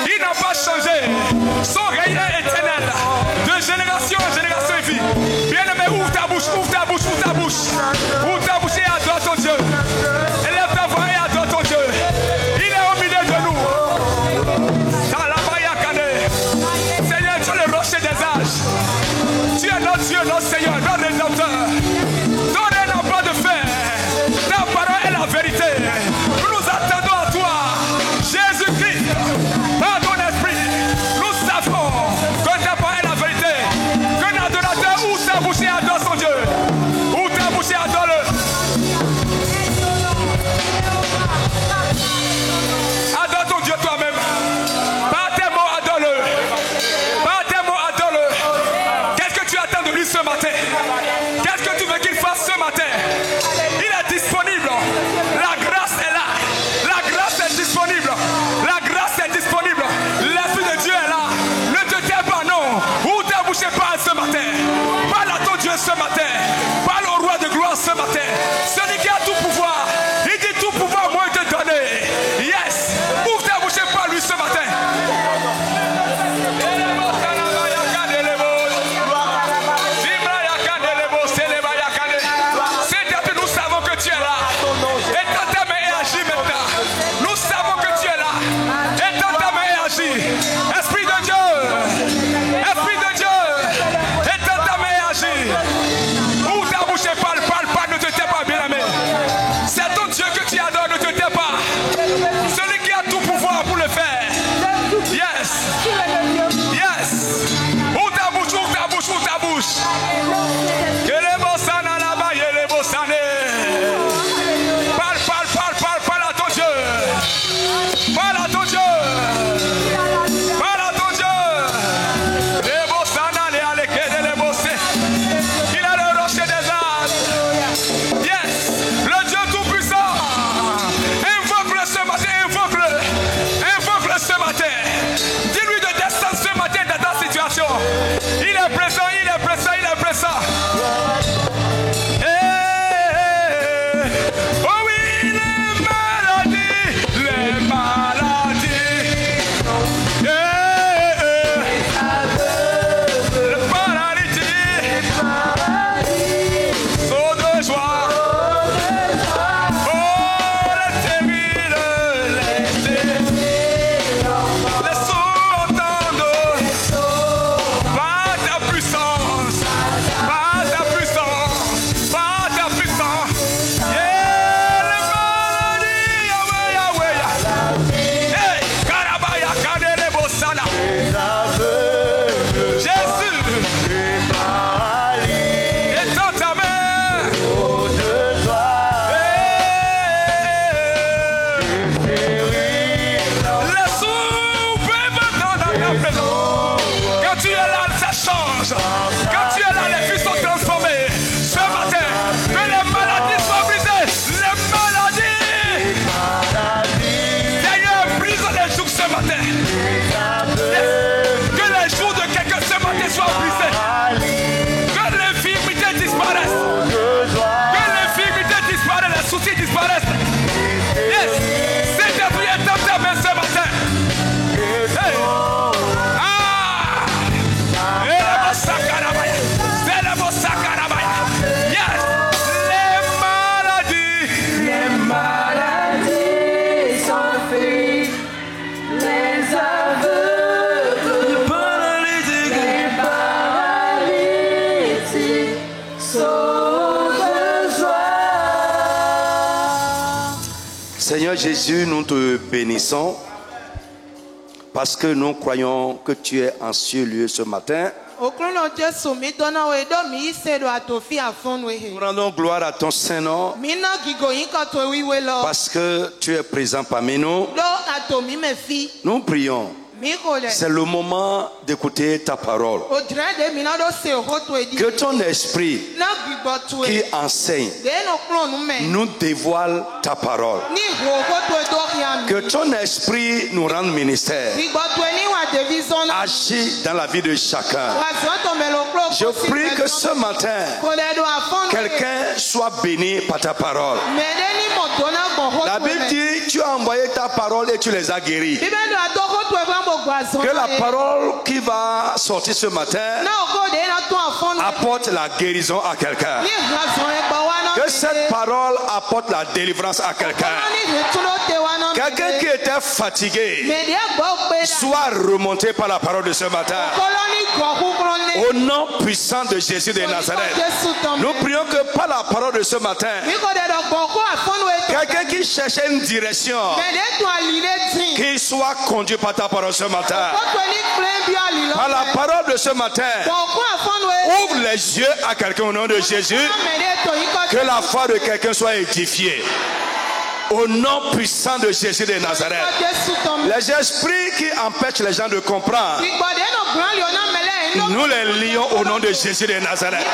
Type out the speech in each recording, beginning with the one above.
Il n'a pas changé. Son règne est éternel. De génération en génération, il vit. Bien-aimé, ouvre ta bouche, ouvre ta bouche, ouvre ta bouche. Ouvre ta bouche et adore ton Dieu. Élève ta voix et adore ton Dieu. Il est au milieu de nous. Seigneur, tu es le rocher des âges. Tu es notre Dieu, notre Seigneur, notre Rédempteur. Ton règne n'a pas de fin. Ta parole est la vérité. Nous nous attendons à toi, Jésus-Christ. Par ton esprit, nous savons que ta parole est la vérité. Qu'un adorateur ouvre sa bouche et adore son Dieu. Ouvre ta bouche et adore-le. Adore ton Dieu toi-même. Par tes mots, adore-le. Par tes mots, adore-le. Qu'est-ce que tu attends de lui ce matin? Qu'est-ce que tu veux qu'il fasse ce matin? Il est disponible. La grâce est là. La grâce est disponible. La grâce est disponible. L'Esprit de Dieu est là. Ne te tais pas, non. Ouvre ta bouche et parle ce matin. Parle à ton Dieu ce matin. Parle au roi de gloire ce matin. Celui qui a tout pouvoir. Il dit tout pouvoir, moi te donner. Yes. Ouvre ta bouche et parle lui ce matin. Nous savons que tu es là. Étends ta main et agis maintenant. Nous savons que tu es là. Étends ta main et agis. Esprit de Dieu. Esprit de Dieu. Étends ta main et agis. Ouvre ta bouche et parle, parle, parle. Ne te tais pas, bien-aimé. C'est ton Dieu que tu adores. Ne te tais pas. Celui qui a tout pouvoir pour le faire. Yes. Yes. Ouvre ta bouche, ouvre ta bouche, ouvre ta bouche. Que les bossana là-bas, et les bossana. Parle, parle, parle, parle, parle à ton Dieu. Parle à ton Dieu. Parle à ton Dieu. Les bossana, les aléqués, les bossés. Il a le rocher des âges. Yes. Le Dieu tout-puissant. Invoque-le ce matin, invoque-le. Invoque-le ce matin. Dis-lui de descendre ce matin dans ta situation. Il est présent, il est présent, il est présent. Oh oui, les maladies, les maladies. Le paralytique, saut de joie. Oh, les terribles, les sourds entendent. Par ta puissance, par ta puissance, par ta puissance. Yeah, les maladies, Yahweh, Yahweh. Hey, Karabaya, Kadele Bossana. Jésus, étends ta main. Les sourds peuvent entendre ta présence. Quand tu es là, ça change. Quand tu es là, les vies sont transformées. Ce matin, que les maladies soient brisées. Les maladies. Seigneur, brise les jours ce matin. Que les jours de quelqu'un ce matin soient brisés. Que l'infirmité disparaisse. Que l'infirmité disparaisse, les soucis disparaissent. Yes. C'est de prier dans ta main ce matin. Hey. Ah. C'est le mot sakarabaya. Yes. Les maladies. Les maladies s'enfuient, les aveugles, les paralytiques sautent de joie. Seigneur Jésus, nous te bénissons parce que nous croyons que tu es en ce lieu ce matin. Nous rendons gloire à ton Saint-Nom parce que tu es présent parmi nous. Nous prions. C'est le moment d'écouter ta parole. Que ton esprit qui enseigne nous dévoile ta parole. Que ton esprit nous rende ministère. Agis dans la vie de chacun. Je prie que ce matin, quelqu'un soit béni par ta parole. La Bible dit, tu as envoyé ta parole et tu les as guéris. Que la parole qui va sortir ce matin apporte la guérison à quelqu'un. Que cette parole apporte la délivrance à quelqu'un. Quelqu'un qui était fatigué soit remonté par la parole de ce matin. Au nom puissant de Jésus de Nazareth, nous prions que par la parole de ce matin, quelqu'un qui cherchait une direction, qu'il soit conduit par ta parole ce matin. Par la parole de ce matin, ouvre les yeux à quelqu'un au nom de Jésus, que la foi de quelqu'un soit édifiée. Au nom puissant de Jésus de Nazareth. Les esprits qui empêchent les gens de comprendre, nous les lions au nom de Jésus de Nazareth.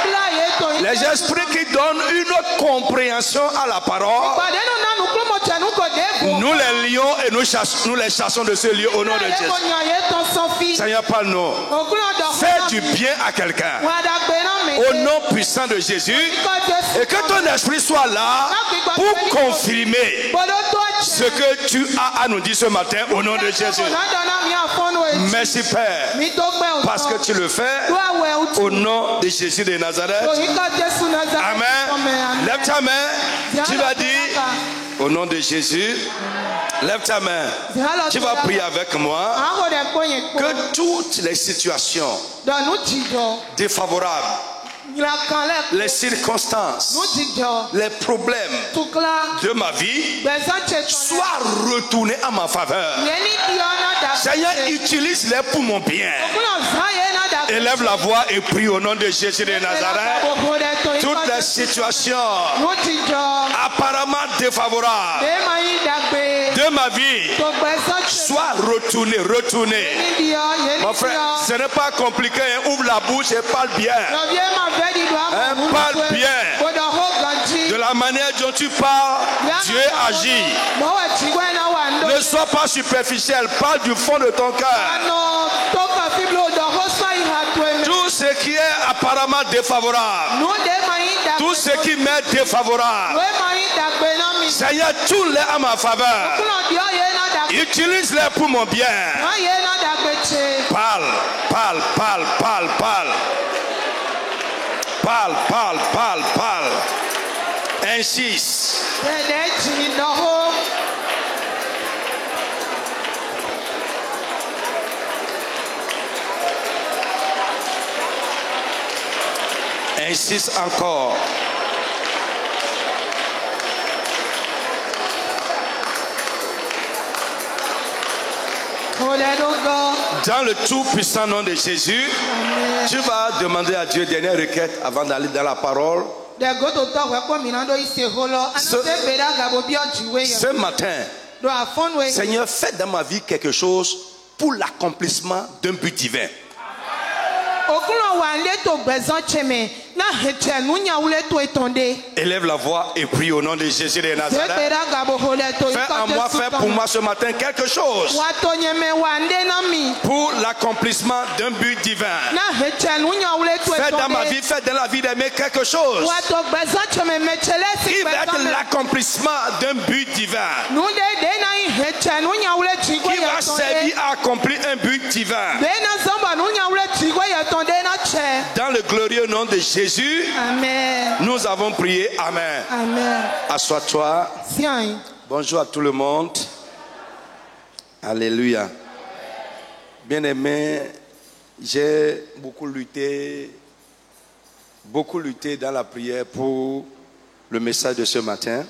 Les esprits qui donnent une autre compréhension à la parole, nous les lions et nous les chassons de ce lieu au nom de Jésus. Seigneur, parle-nous. Fais du bien à quelqu'un. Au nom puissant de Jésus. Et que ton esprit soit là pour confirmer ce que tu as à nous dire ce matin au nom de Jésus. Merci Père, parce que tu le fais au nom de Jésus de Nazareth. Amen. Lève ta main. Tu vas dire au nom de Jésus. Lève ta main. Tu vas prier avec moi que toutes les situations défavorables, les circonstances, les problèmes de ma vie soient retournés à ma faveur. Seigneur, utilise-les pour mon bien. Élève la voix et prie au nom de Jésus de Nazareth. Toutes les situations apparemment défavorables de ma vie soient retournées. Mon frère, ce n'est pas compliqué. Ouvre la bouche et parle bien. Parle bien. De la manière dont tu parles, Dieu agit. Ne sois pas superficiel. Parle du fond de ton cœur. Tout ce qui est apparemment défavorable, tout ce qui m'est défavorable, Seigneur, tourne-les à ma faveur. Utilise-les pour mon bien. Parle. Insiste. Insiste encore. Dans le tout puissant nom de Jésus, tu vas demander à Dieu dernière requête avant d'aller dans la parole. Ce matin, Seigneur, fais dans ma vie quelque chose pour l'accomplissement d'un but divin. Élève la voix et prie au nom de Jésus de Nazareth. Fais en moi, fais pour moi ce matin quelque chose pour l'accomplissement d'un but divin. Fais dans ma vie, fais dans la vie d'aimer quelque chose qui va être l'accomplissement d'un but divin, qui va servir à accomplir un but divin. Dans le glorieux nom de Jésus, amen. Nous avons prié. Amen. Amen. Assois-toi. Bonjour à tout le monde. Alléluia. Bien-aimé, j'ai beaucoup lutté dans la prière pour le message de ce matin.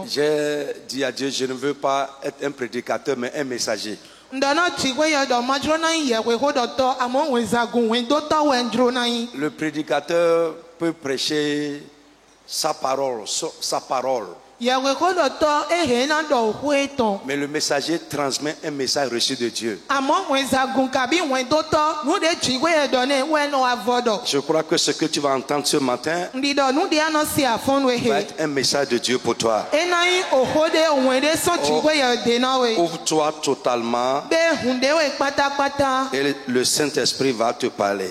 J'ai dit à Dieu, je ne veux pas être un prédicateur, mais un messager. Le prédicateur peut prêcher sa parole. Mais le messager transmet un message reçu de Dieu. Je crois que ce que tu vas entendre ce matin va être un message de Dieu pour toi. Ouvre-toi totalement et le Saint-Esprit va te parler.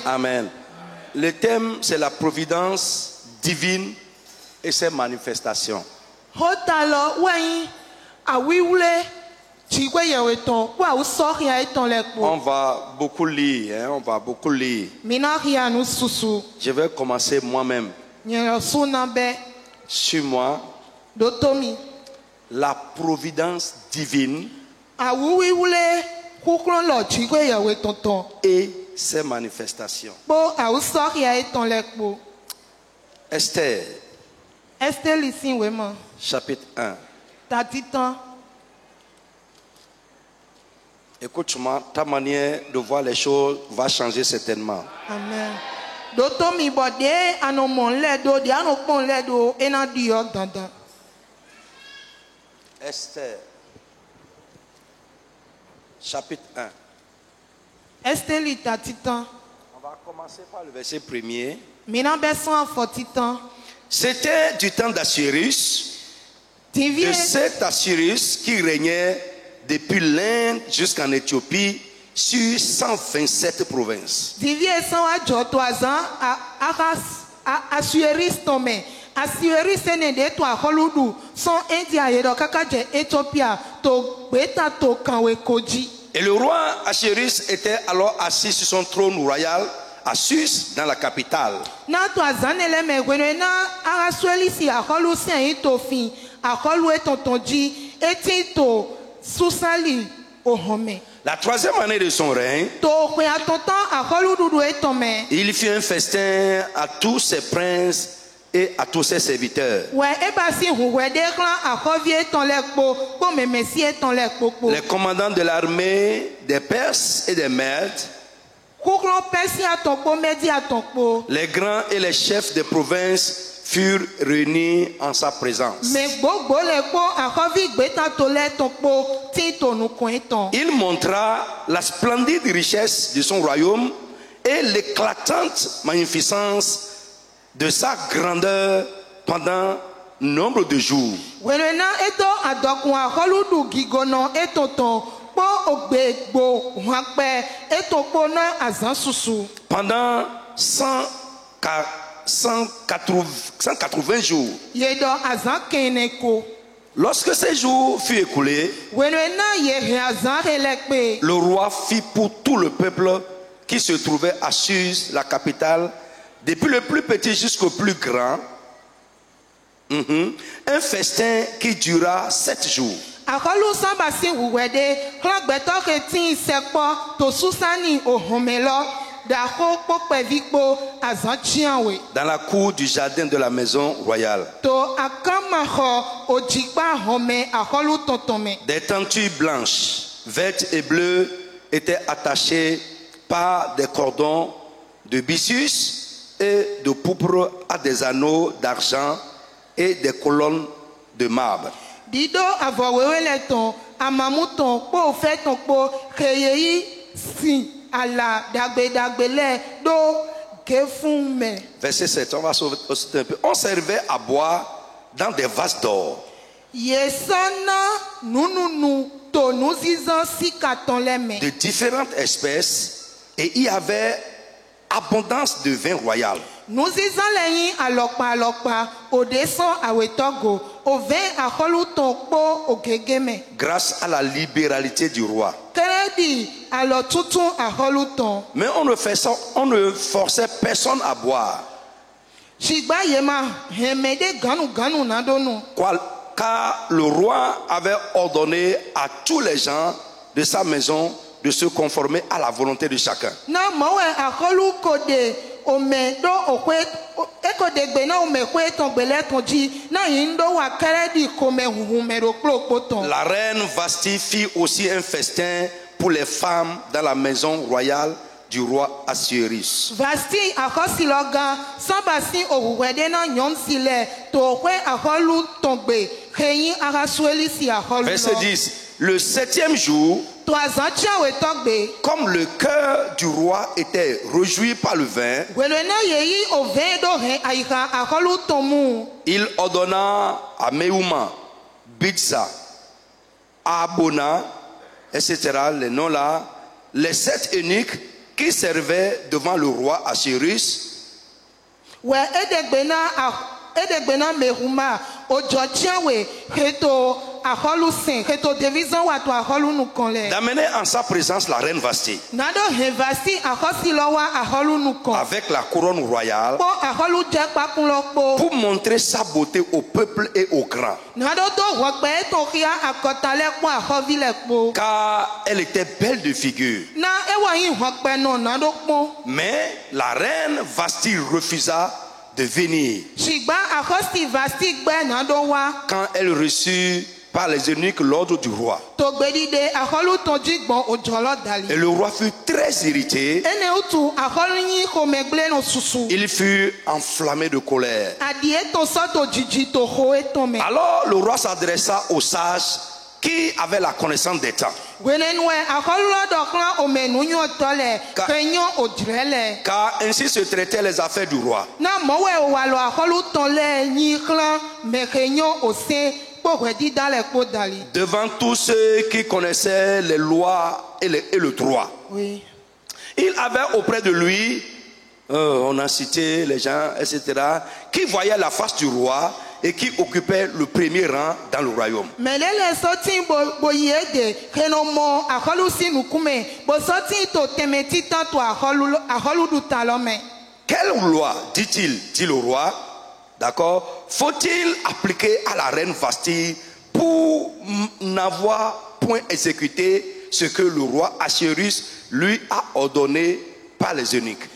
Amen. Le thème, c'est la providence divine et ses manifestations. Hotalo wei awiwule chikwe yeweton kwa usohi aiton lekpo. On va beaucoup lire, hein, on va beaucoup lire. Minaria nous susu. Je vais commencer moi-même. Sur moi, Dotomi. La providence divine et ses manifestations. Esther, chapitre 1. Écoute-moi, ta manière de voir les choses va changer certainement. Amen. Dotomi bode anomon ledo di anopon ledo enadio dandan. Esther, chapitre 1. Esther lita titan. On va commencer par le verset 1er. Mina besoin fort titan. C'était du temps d'Assyrus, de cet Assyrus qui régnait depuis l'Inde jusqu'en Éthiopie sur 127 provinces. Et le roi Assyrus était alors assis sur son trône royal à Sus, dans la capitale. La troisième année de son règne, il fit un festin à tous ses princes et à tous ses serviteurs. Les commandants de l'armée des Perses et des Mèdes, les grands et les chefs des provinces furent réunis en sa présence. Il montra la splendide richesse de son royaume et l'éclatante magnificence de sa grandeur pendant nombre de jours. Pendant 180 jours. Lorsque ces jours furent écoulés, le roi fit pour tout le peuple qui se trouvait à Suse, la capitale, depuis le plus petit jusqu'au plus grand, un festin qui dura 7 jours. Dans la cour du jardin de la maison royale, des tentures blanches, vertes et bleues étaient attachées par des cordons de byssus et de pourpre à des anneaux d'argent et des colonnes de marbre. Verset 7, on va sauter un peu. On servait à boire dans des vases d'or. De différentes espèces, et il y avait abondance de vin royal. Grâce à la libéralité du roi. Mais on ne forçait personne à boire. Car le roi avait ordonné à tous les gens de sa maison de se conformer à la volonté de chacun. La reine Vasti fit aussi un festin pour les femmes dans la maison royale du roi Assyrus. Verset 10. Le 7e jour, comme le cœur du roi était réjoui par le vin, il ordonna à Meuma, Bitsa, Abona, etc., les noms là, les 7 eunuques qui servaient devant le roi Assyrus, d'amener en sa présence la reine Vasti avec la couronne royale pour montrer sa beauté au peuple et aux grands, car elle était belle de figure. Mais la reine Vasti refusa de venir quand elle reçut par les eunuques l'ordre du roi. Et le roi fut très irrité. Il fut enflammé de colère. Alors le roi s'adressa aux sages qui avaient la connaissance des temps. Car ainsi se traitaient les affaires du roi. Devant tous ceux qui connaissaient les lois et le droit. Oui. Il avait auprès de lui, on a cité les gens, etc., qui voyaient la face du roi et qui occupaient le premier rang dans le royaume. Quelle loi, dit-il, dit le roi, d'accord, faut-il appliquer à la reine Vasti pour n'avoir point exécuté ce que le roi Assuérus lui a ordonné par les eunuques?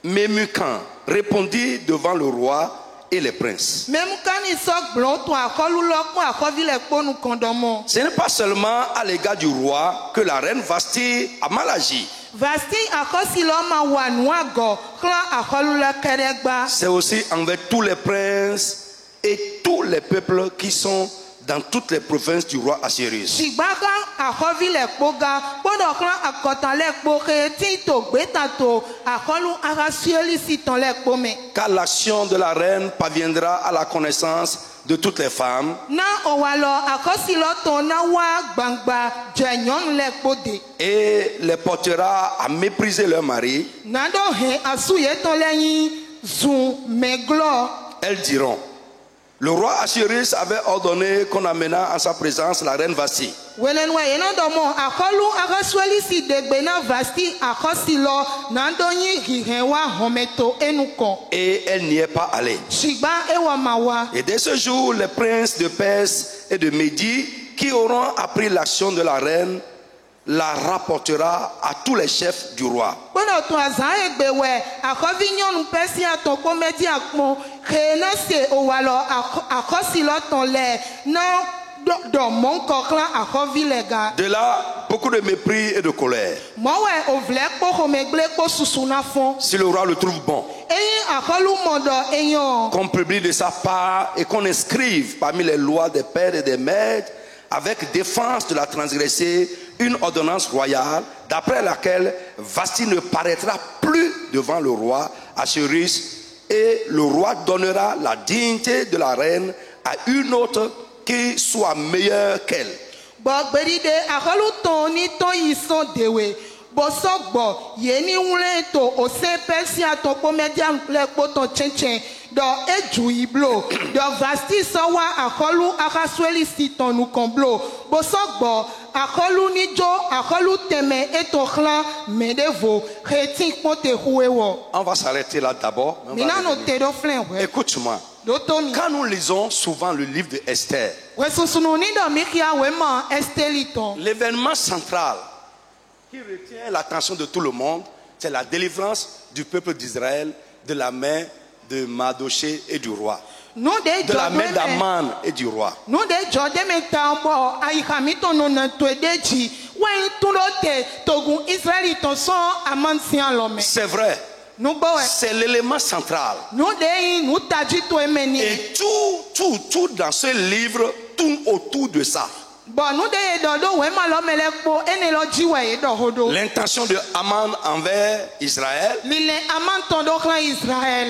Memucan répondit devant le roi et les princes. Ce n'est pas seulement à l'égard du roi que la reine Vasti a mal agi. C'est aussi envers tous les princes et tous les peuples qui sont dans toutes les provinces du roi Assuérus. Car l'action de la reine parviendra à la connaissance de toutes les femmes et les portera à mépriser leur mari. Elles diront: le roi Assuérus avait ordonné qu'on amena en sa présence la reine Vasti. Et elle n'y est pas allée. Et dès ce jour, les princes de Perse et de Médie qui auront appris l'action de la reine la rapportera à tous les chefs du roi. De là, beaucoup de mépris et de colère. Si le roi le trouve bon, qu'on publie de sa part et qu'on inscrive parmi les lois des pères et des maîtres, avec défense de la transgresser, une ordonnance royale d'après laquelle Vasti ne paraîtra plus devant le roi Assuérus, et le roi donnera la dignité de la reine à une autre qui soit meilleure qu'elle. On va s'arrêter là d'abord. Écoute-moi. Quand nous lisons souvent le livre de Esther, l'événement central qui retient l'attention de tout le monde, c'est la délivrance du peuple d'Israël de la main de Mardoché et du roi. De la main d'Aman et du roi. C'est vrai. C'est l'élément central. Et tout dans ce livre tourne autour de ça. L'intention de Haman envers Israël,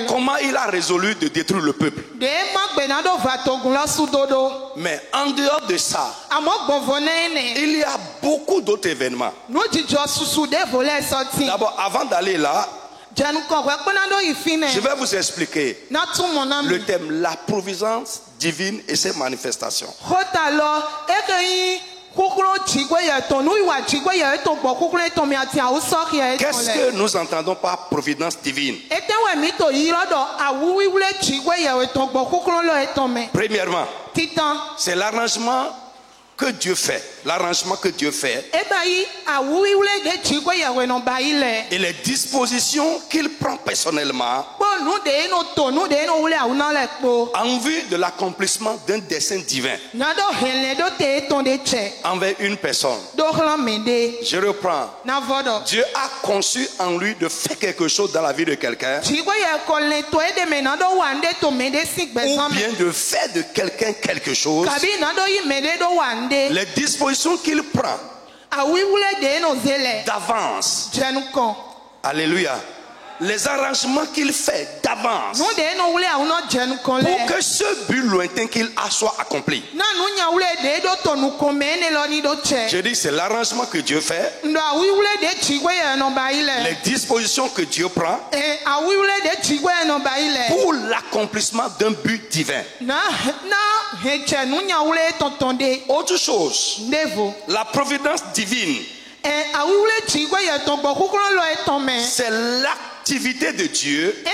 comment il a résolu de détruire le peuple. Mais en dehors de ça, il y a beaucoup d'autres événements. D'abord, avant d'aller là, je vais vous expliquer le thème, la providence divine et ses manifestations. Qu'est-ce que nous entendons par providence divine? Premièrement, c'est l'arrangement que Dieu fait. L'arrangement que Dieu fait. Et les dispositions qu'il prend personnellement en vue de l'accomplissement d'un dessein divin envers une personne. Je reprends. Dieu a conçu en lui de faire quelque chose dans la vie de quelqu'un, ou bien de faire de quelqu'un quelque chose. Les dispositions qu'il prend d'avance, alléluia, les arrangements qu'il fait d'avance pour que ce but lointain qu'il a soit accompli. Je dis c'est l'arrangement que Dieu fait, les dispositions que Dieu prend pour l'accomplissement d'un but divin. Autre chose, la providence divine, c'est l'activité de Dieu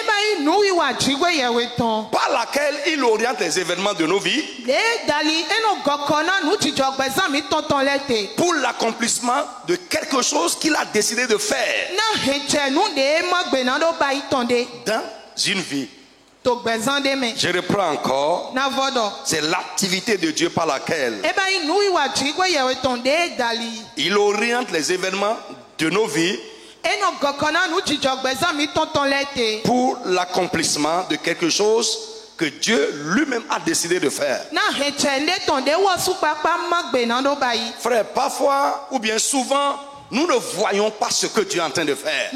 par laquelle il oriente les événements de nos vies pour l'accomplissement de quelque chose qu'il a décidé de faire dans une vie. Je reprends encore. C'est l'activité de Dieu par laquelle il oriente les événements de nos vies pour l'accomplissement de quelque chose que Dieu lui-même a décidé de faire. Frère, parfois ou bien souvent, nous ne voyons pas ce que Dieu est en train de faire.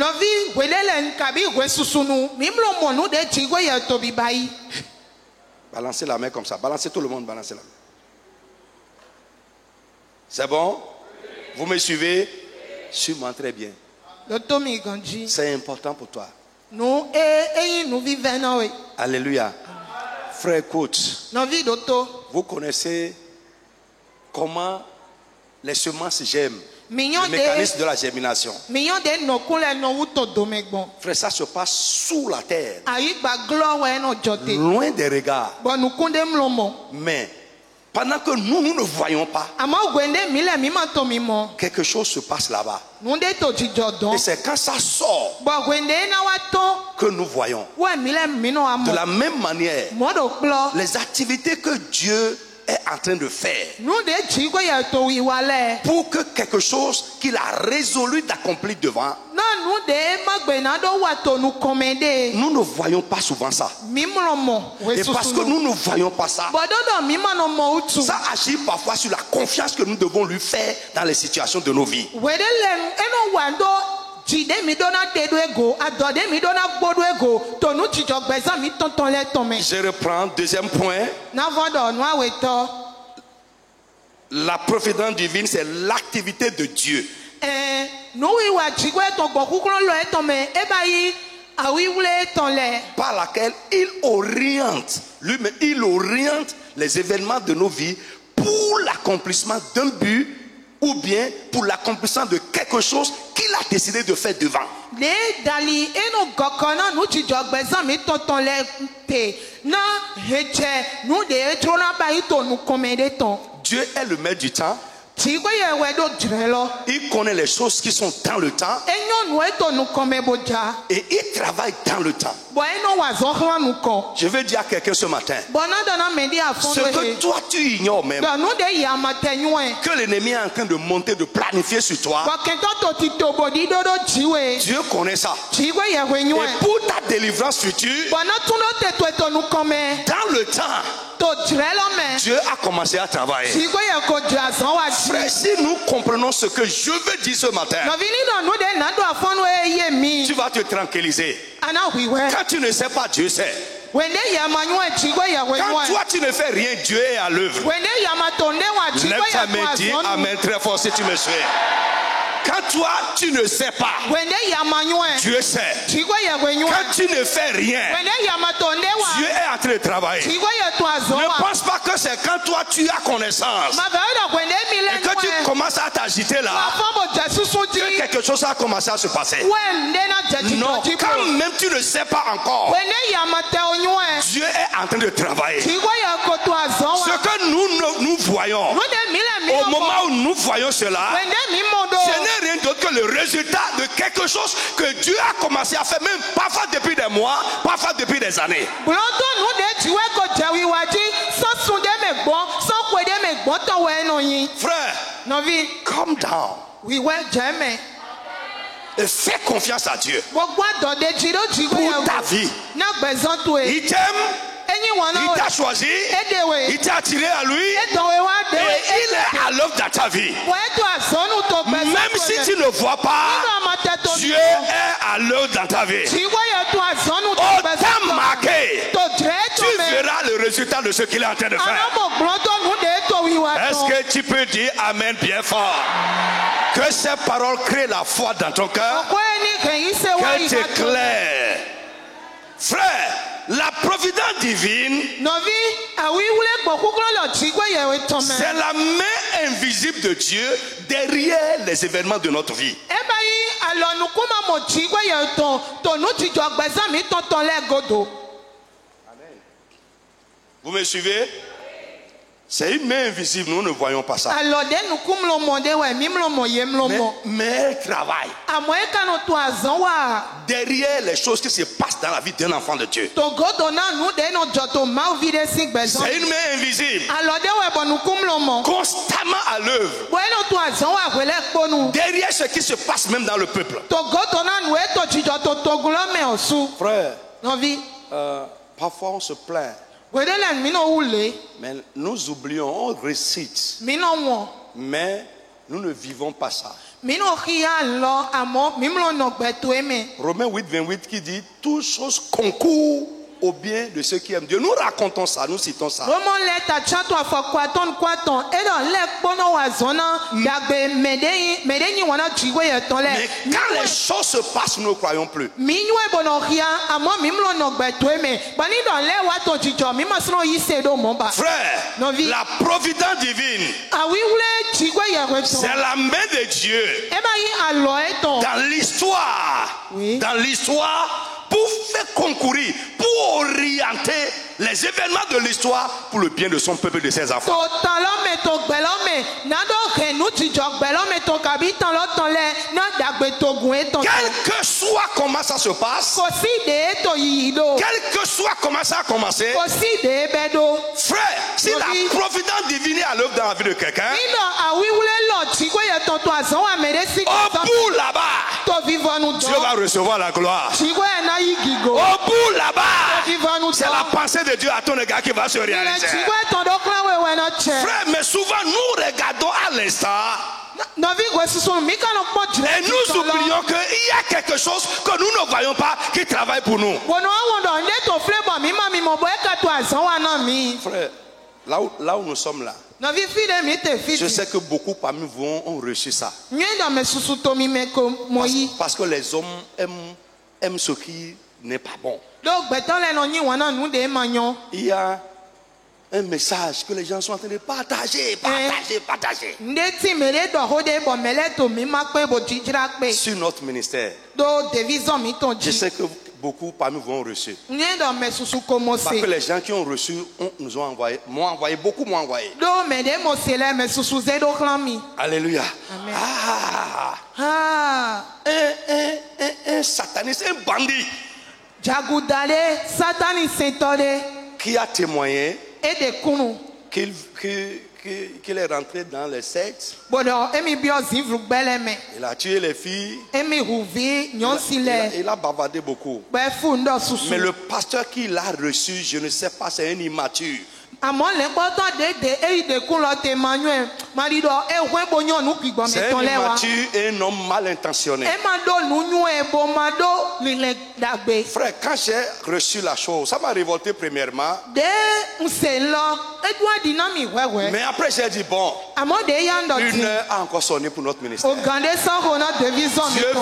Balancez la main comme ça. Balancez tout le monde. Balancez la main. C'est bon? Vous me suivez? Suis-moi très bien. C'est important pour toi. Alléluia. Frère coach, vous connaissez comment les semences germent? Le mécanisme de la germination. Frère, ça se passe sous la terre, loin des regards. Mais pendant que nous ne voyons pas, quelque chose se passe là-bas. Et c'est quand ça sort que nous voyons. De la même manière, les activités que Dieu est en train de faire pour que quelque chose qu'il a résolu d'accomplir devant, nous ne voyons pas souvent ça. Et parce que nous ne voyons pas ça, ça agit parfois sur la confiance que nous devons lui faire dans les situations de nos vies. Je reprends, deuxième point. La providence divine, c'est l'activité de Dieu par laquelle il oriente lui-même, il oriente les événements de nos vies pour l'accomplissement d'un but ou bien pour l'accomplissement de quelque chose qu'il a décidé de faire devant. Dieu est le maître du temps. Il connaît les choses qui sont dans le temps et il travaille dans le temps. Je veux dire à quelqu'un ce matin, ce que toi tu ignores même, que l'ennemi est en train de monter, de planifier sur toi, Dieu connaît ça. Et pour ta délivrance future, dans le temps, Dieu a commencé à travailler. Frère, si nous comprenons ce que je veux dire ce matin, tu vas te tranquilliser. Quand tu ne sais pas, Dieu sait. Quand toi tu ne fais rien, Dieu est à l'œuvre. Lève ta main, dis amen très fort si tu me suis. Quand toi tu ne sais pas, Dieu sait. Quand tu ne fais rien, Dieu est en train de travailler. Ne pense pas que c'est quand toi tu as connaissance et que tu commences à t'agiter là que quelque chose a commencé à se passer. Non, quand même tu ne sais pas encore, Dieu est en train de travailler. Ce que nous voyons, au moment où nous voyons cela, ce n'est rien d'autre que le résultat de quelque chose que Dieu a commencé à faire, même parfois depuis des mois, parfois depuis des années. Frère, calm down. Et fais confiance à Dieu pour ta vie. Il t'aime. Il t'a choisi, il t'a attiré à lui et il est à l'œuvre dans ta vie. Même si tu ne vois pas, Dieu est à l'œuvre dans ta vie. Au temps marqué, tu verras le résultat de ce qu'il est en train de faire. Est-ce que tu peux dire amen bien fort? Que ces paroles créent la foi dans ton cœur, qu'elles t'éclairent. Frère, la providence divine, c'est la main invisible de Dieu derrière les événements de notre vie. Vous me suivez? C'est une main invisible, nous ne voyons pas ça. Mais elle travaille derrière les choses qui se passent dans la vie d'un enfant de Dieu. C'est une main invisible, constamment à l'œuvre, derrière ce qui se passe même dans le peuple. Frère, parfois on se plaint. Mais nous oublions, on récite. Mais nous ne vivons pas ça. Romains 8:28 qui dit toutes choses concourent au bien de ceux qui aiment Dieu. Nous racontons ça, nous citons ça. Mais quand les choses se passent, nous ne croyons plus. Frère, la providence divine, c'est la main de Dieu dans l'histoire, pour faire concourir, pour orienter les événements de l'histoire pour le bien de son peuple et de ses enfants. Quel que soit comment ça se passe, quel que soit comment ça a commencé, frère, si la providence divine est à l'œuvre dans la vie de quelqu'un, au bout là-bas, Dieu va recevoir la gloire. Au bout là-bas, c'est la pensée de Dieu à ton égard qui va se réaliser. Frère, mais souvent nous regardons à l'instant et nous oublions qu'il y a quelque chose que nous ne voyons pas qui travaille pour nous. Frère, là où nous sommes là, je sais que beaucoup parmi vous ont reçu ça. Parce que les hommes aiment ce qui n'est pas bon. Il y a un message que les gens sont en train de partager. Sur notre ministère. Je sais que beaucoup parmi vous ont reçu. Parce que les gens qui ont reçu m'ont envoyé, beaucoup m'ont envoyé. Alléluia. Un sataniste, un bandit qui a témoigné qu'il est rentré dans les sectes. Il a tué les filles. Il a bavardé beaucoup. Mais le pasteur qui l'a reçu, je ne sais pas, c'est un immature. C'est une immature et un homme mal intentionné. Frère, quand j'ai reçu la chose, ça m'a révolté premièrement. Mais après j'ai dit bon, une heure a encore sonné pour notre ministère. Dieu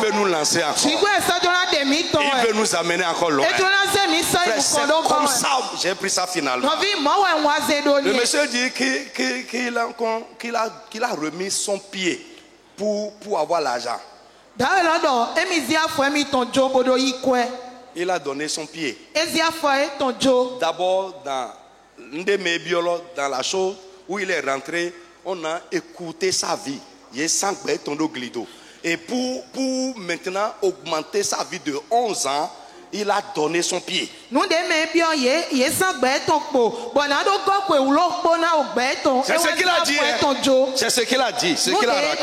veut nous lancer encore. Il veut nous amener encore loin. Frère, c'est comme ça j'ai pris ça finalement. Le monsieur dit qu'il a remis son pied pour avoir l'argent. Il a donné son pied. D'abord dans la chose où il est rentré, on a écouté sa vie. Il est sans glido. Et pour maintenant augmenter sa vie de 11 ans, il a donné son pied. C'est ce qu'il a dit. C'est ce qu'il a dit. C'est ce qu'il a raconté.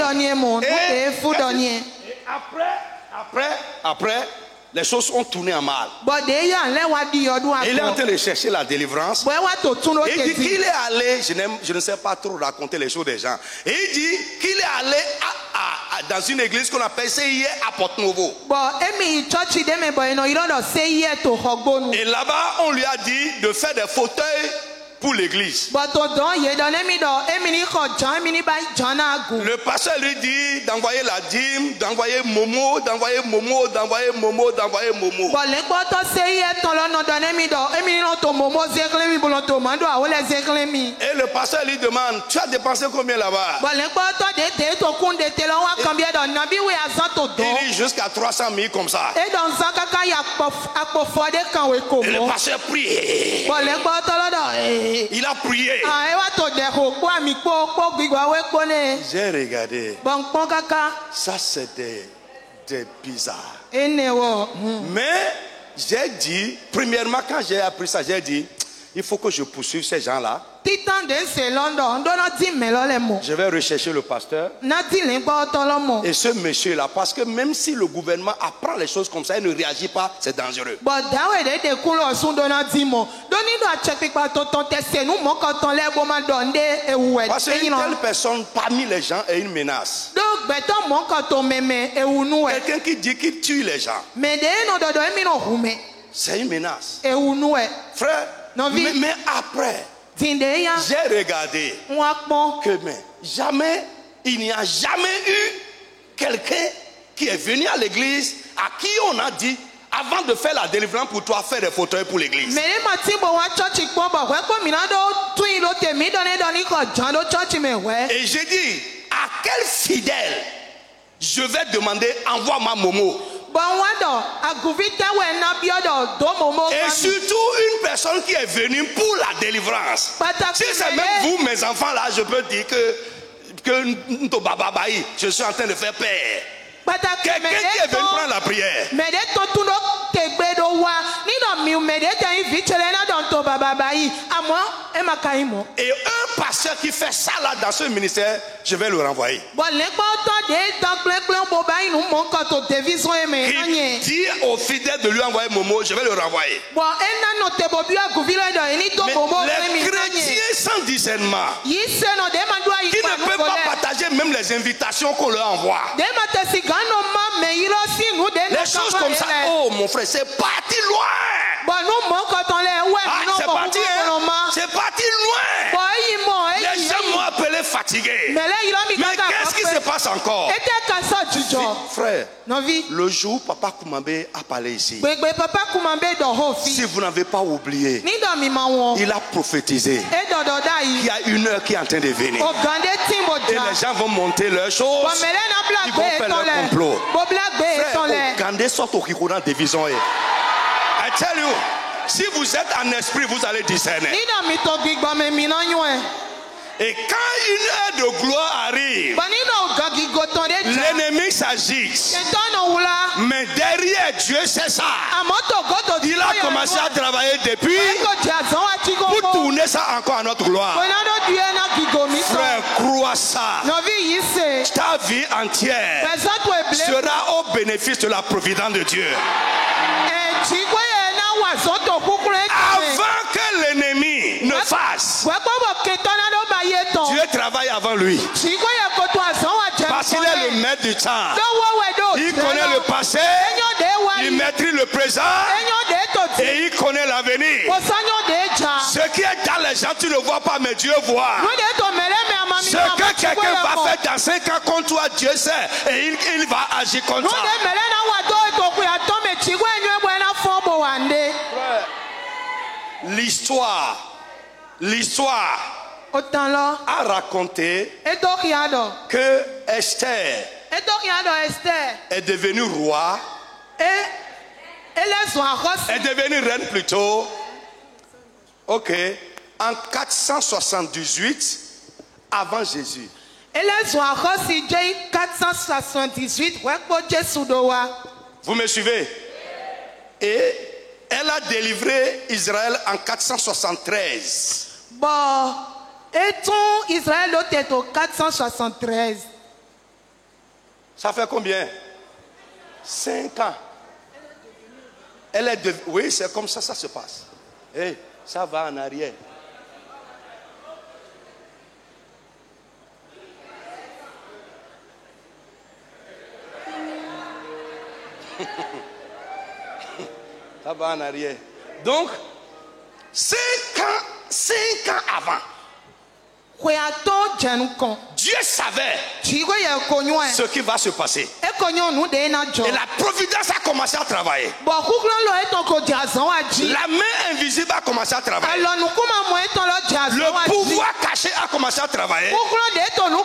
Après, les choses ont tourné en mal. Il est en train de chercher la délivrance. Il dit qu'il est allé, je ne sais pas trop raconter les choses des gens. Et il dit qu'il est allé dans une église qu'on appelle CIE à Porto-Novo. Et là-bas, on lui a dit de faire des fauteuils pour l'église. Le pasteur lui dit d'envoyer la dîme, d'envoyer Momo. Et le pasteur lui demande, tu as dépensé combien là-bas? Il dit jusqu'à 300 000 comme ça. Et le pasteur prie. Il a prié. J'ai regardé. Ça c'est des bizarres. Mais j'ai dit, premièrement quand j'ai appris ça, j'ai dit, il faut que je poursuive ces gens-là. Je vais rechercher le pasteur et ce monsieur-là, parce que même si le gouvernement apprend les choses comme ça, il ne réagit pas, c'est dangereux. Parce qu'une telle personne parmi les gens est une menace. Quelqu'un qui dit qu'il tue les gens, c'est une menace. Frère, mais après, j'ai regardé que il n'y a jamais eu quelqu'un qui est venu à l'église à qui on a dit, avant de faire la délivrance pour toi, faire des fauteuils pour l'église. Et j'ai dit, à quel fidèle je vais demander, envoie-moi Momo. Et surtout une personne qui est venue pour la délivrance. Si c'est même vous, mes enfants, là, je peux dire que je suis en train de faire paix. Quelqu'un qui est venu prendre la prière. Et un pasteur qui fait ça là dans ce ministère, je vais le renvoyer. Il dit aux fidèles de lui envoyer Momo, je vais le renvoyer. Mais les chrétiens sans discernement, qui ne peuvent pas partager même les invitations qu'on leur envoie. Les choses comme ça, oh mon frère, c'est parti loin. C'est parti loin. Les gens m'ont appelé fatigué. Mais qu'est-ce qui se passe encore? Frère, le jour Papa Koumambé a parlé ici, si vous n'avez pas oublié, il a prophétisé. Il y a une heure qui est en train de venir. Et les gens vont monter leurs choses. Ils vont faire leur complot. Frère, Gandé sort au Kikouna division. I tell you, si vous êtes en esprit, vous allez discerner. Et quand une heure de gloire arrive, l'ennemi s'agisse. Mais derrière Dieu, c'est ça. Il a commencé à travailler depuis pour tourner ça encore à notre gloire. Frère, crois ça. Ta vie entière sera au bénéfice de la providence de Dieu. Avant que l'ennemi ne phase, Dieu travaille avant lui. Parce qu'il est le maître du temps. Il connaît le passé, il maîtrise le présent et il connaît l'avenir. Ce qui est dans les gens, tu ne vois pas, mais Dieu voit. Ce que quelqu'un va faire dans 5 ans contre toi, Dieu sait et il va agir contre toi. L'histoire a raconté que Esther est devenue roi, est devenue reine plutôt, ok, en 478 avant Jésus. Vous me suivez? Et elle a délivré Israël en 473. Bon, et ton Israël était au 473. Ça fait combien? 5 ans. Elle est devenue... Oui, c'est comme ça, ça se passe. Hey, ça va en arrière. Ça va en arrière. Donc, 5 ans avant, Dieu savait ce qui va se passer. Et la providence a commencé à travailler. La main invisible a commencé à travailler. Le pouvoir caché a commencé à travailler. 5 ans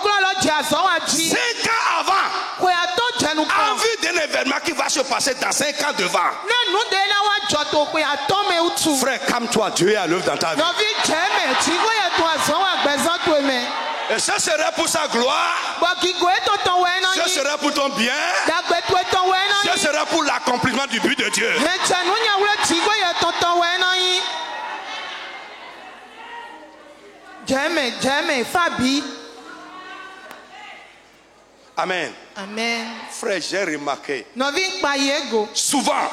avant, en vue d'un événement qui va se passer dans 5 ans devant. Frère, calme-toi, Dieu est à l'œuvre dans ta vie. Et ce serait pour sa gloire, ce serait pour ton bien, ce serait pour l'accomplissement du but de Dieu. Amen. Amen. Frère, j'ai remarqué souvent,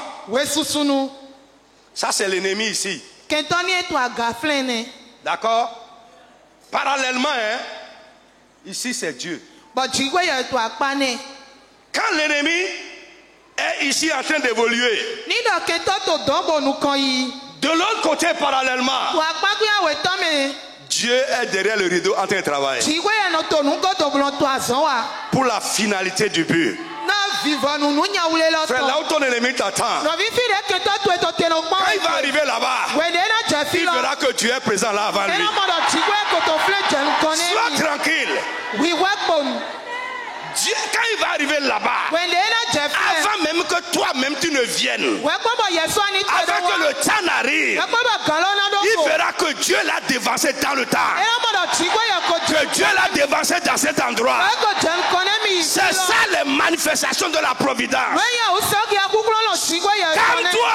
ça c'est l'ennemi ici. D'accord? Parallèlement, hein, ici c'est Dieu. Quand l'ennemi est ici en train d'évoluer, de l'autre côté parallèlement, Dieu est derrière le rideau en train de travailler pour la finalité du but. Frère, là où ton ennemi t'attend, quand il va arriver là-bas, il verra que Dieu est présent là avant lui. Sois tranquille. Dieu, quand il va arriver là-bas, avant même que toi-même tu ne viennes, avant que le temps n'arrive, il verra que Dieu l'a dévancé dans le temps, que Dieu l'a dévancé dans cet endroit. C'est ça les manifestations de la providence. Calme-toi.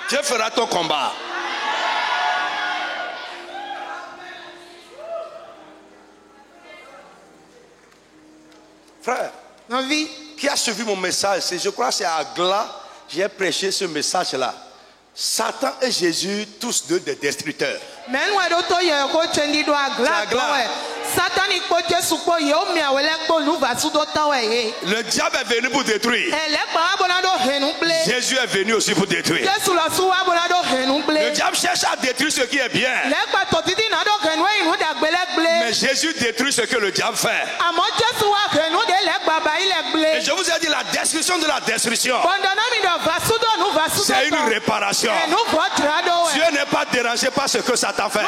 Dieu fera ton combat. Frère, qui a suivi mon message, je crois que c'est à Gla, j'ai prêché ce message-là. Satan et Jésus, tous deux des destructeurs. Le diable est venu pour détruire. Jésus est venu aussi pour détruire. Le diable cherche à détruire ce qui est bien. Mais Jésus détruit ce que le diable fait. Et je vous ai dit la destruction de la destruction. C'est une réparation. Dieu n'est pas dérangé par ce que Satan fait.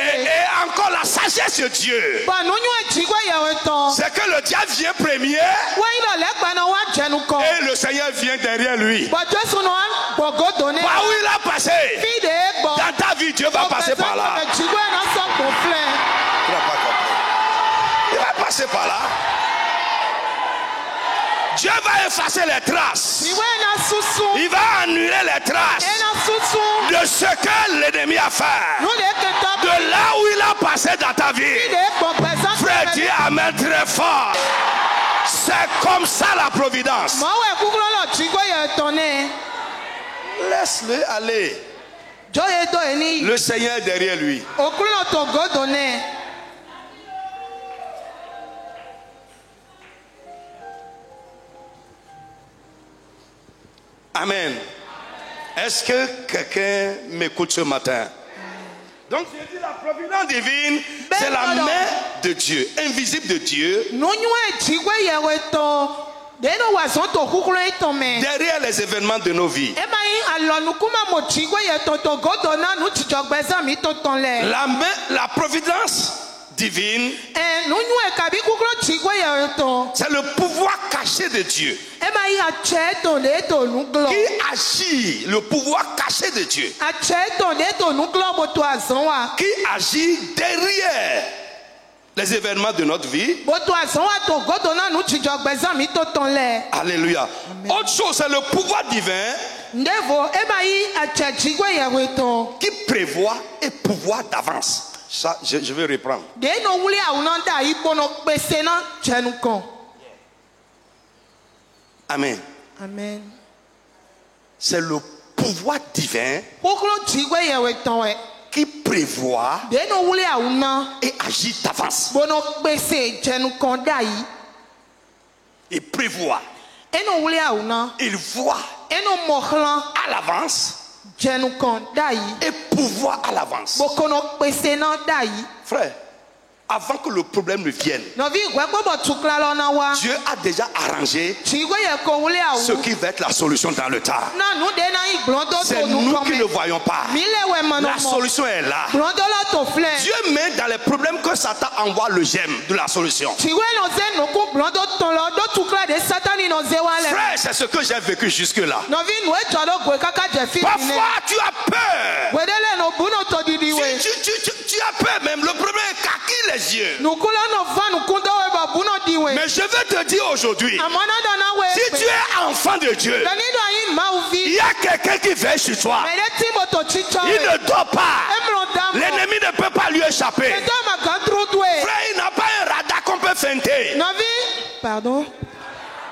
Et encore la sagesse de Dieu, c'est que le diable vient premier et le Seigneur vient derrière lui. Par où il a passé, dans ta vie, Dieu va passer par là. Il va passer par là. Dieu va effacer les traces. Il va annuler les traces de ce que l'ennemi a fait. De là où il a passé dans ta vie. Frère, dis amen très fort. C'est comme ça la providence. Laisse-le aller. Le Seigneur est derrière lui. Amen. Est-ce que quelqu'un m'écoute ce matin? Donc j'ai dit la providence divine, c'est la main de Dieu, invisible de Dieu. Derrière les événements de nos vies. La providence divine, c'est le pouvoir caché de Dieu qui agit, le pouvoir caché de Dieu qui agit derrière les événements de notre vie. Alléluia. Autre chose, c'est le pouvoir divin qui prévoit et pouvoir d'avance. Ça, je vais reprendre. Amen. Amen. C'est le pouvoir divin qui prévoit et agit d'avance. Il prévoit. Il voit à l'avance et pouvoir à l'avance. Frère, avant que le problème ne vienne, Dieu a déjà arrangé ce qui va être la solution dans le tas. C'est nous qui ne voyons pas. La solution est là. Dieu met dans les problèmes que Satan envoie le gemme de la solution. Frère, c'est ce que j'ai vécu jusque-là. Parfois, tu as peur. Tu as peur même. Le problème est kaki les yeux. Mais je veux te dire aujourd'hui, si tu es enfant de Dieu, il y a quelqu'un qui veille sur toi. Il ne dort pas. L'ennemi ne peut pas lui échapper. Frère, il n'a pas un radar qu'on peut feinter. Pardon?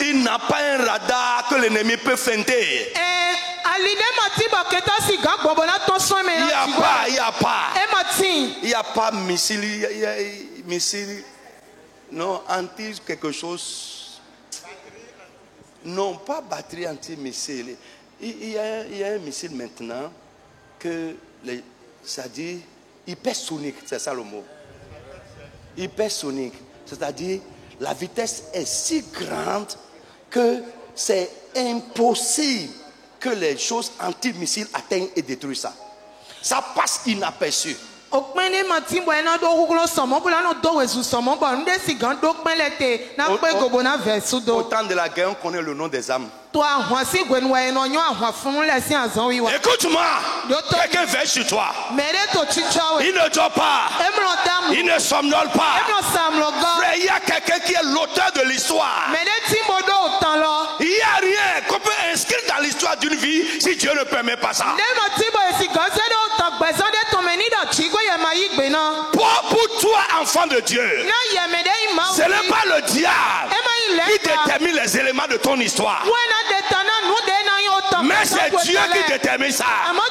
Il n'a pas un radar que l'ennemi peut feinter. Il n'y a pas missile, non, anti quelque chose. Non, pas batterie anti-missile. Il y a un missile maintenant que ça dit hypersonique, c'est ça le mot. Hypersonique, c'est-à-dire la vitesse est si grande que c'est impossible que les choses anti-missiles atteignent et détruisent ça. Ça passe inaperçu. Au temps de la guerre, on connaît le nom des âmes. Écoute-moi, quelqu'un veille sur toi. Il ne dort pas. Il ne somnole pas. Frère, il y a quelqu'un qui est l'auteur de l'histoire. Il n'y a rien qu'on peut inscrire dans l'histoire d'une vie si Dieu ne permet pas ça. Pour toi, enfant de Dieu, ce n'est pas le diable qui détermine les éléments de ton histoire. Mais c'est Dieu qui détermine ça.